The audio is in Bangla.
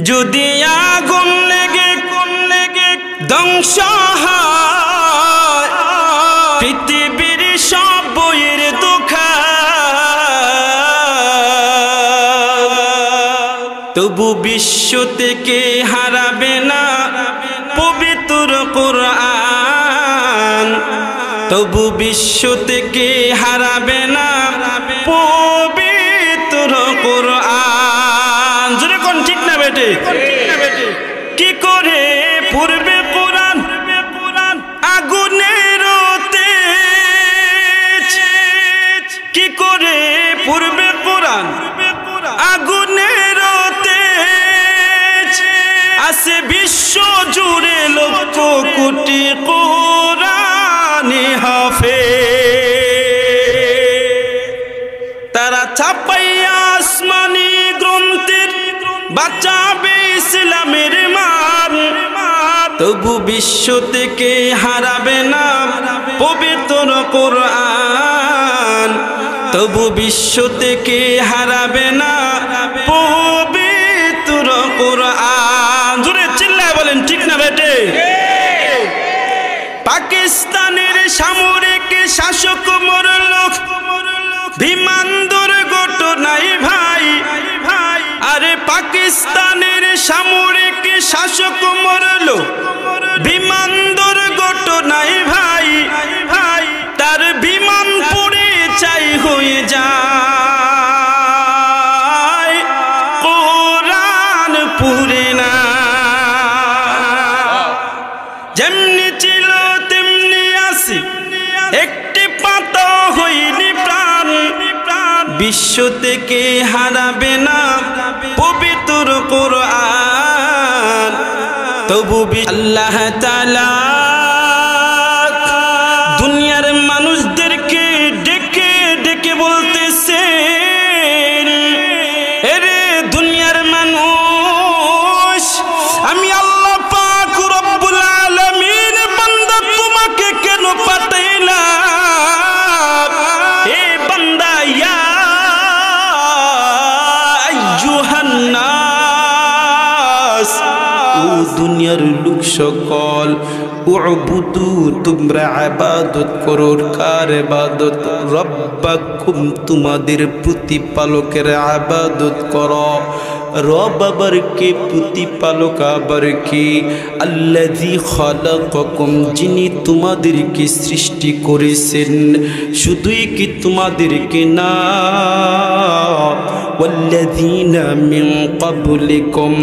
যদি আগুন লেগে ধ্বংস হয় পৃথিবীর সব বইয়ের দোকান, তবু বিশ্ব থেকে হারাবে না পবিত্র কোরআন, তবু বিশ্ব থেকে হারাবে না পবিত্র কোরআন। জোরে কোন ঠিক না বেটে? কি করে পূর্বে কোরআন আগুনের তেজ, কি করে পূর্বে কোরআন আগুনের তেজ, আছে বিশ্ব জুড়ে লক্ষ কোটি কোরআনি হাফেজ। তারা ছাপাইয়া আসমানি গ্রন্থের বাঁচাবে ইসলামের মান, তবু বিশ্ব থেকে হারাবে না পবিত্র কোরআন, তবু বিশ্ব থেকে হারাবে না পবিত্র কোরআন। জোরে চিল্লায় বলেন ঠিক না বেটে? পাকিস্তানের সামরিক শাসক মরল বিমান দুর্ঘটনায় ভাই, আরে পাকিস্তানের সামরিক শাসক মরল বিমান দুর্ঘটনায় ভাই, তার বিমান পুড়ে ছাই হয়ে যায়, কোরআন পুড়ে না। যেমনি ছিল তেমনি আছে, একটি পাতা হয়নি প্রাণ, বিশ্ব থেকে হারাবে না পবিত্র কোরআন, তবু আল্লাহ তাআলা দুনিয়ার মানুষদেরকে ডেকে ডেকে বলতেছেন, এরে দুনিয়ার মানুষ, আমি আল্লাহ পাক রব্বুল আলামিন বান্দা তোমাকে কেন পাঠাইলাম? এ বান্দা ইয়া আইয়ুহান নাস, ও দুনিয়ার লোক সকল, উবুদু তোমরা ইবাদত করো। কার ইবাদত? রব্বাকুম, তোমাদের প্রতিপালকের ইবাদত করো। রব আবার কে? প্রতিপালক আবার কে? আল্লাযী খালাকাকুম, যিনি তোমাদেরকে সৃষ্টি করেছেন। শুধুই কি তোমাদেরকে না, ওয়াল্লাযীনা মিন ক্বাবলিকুম,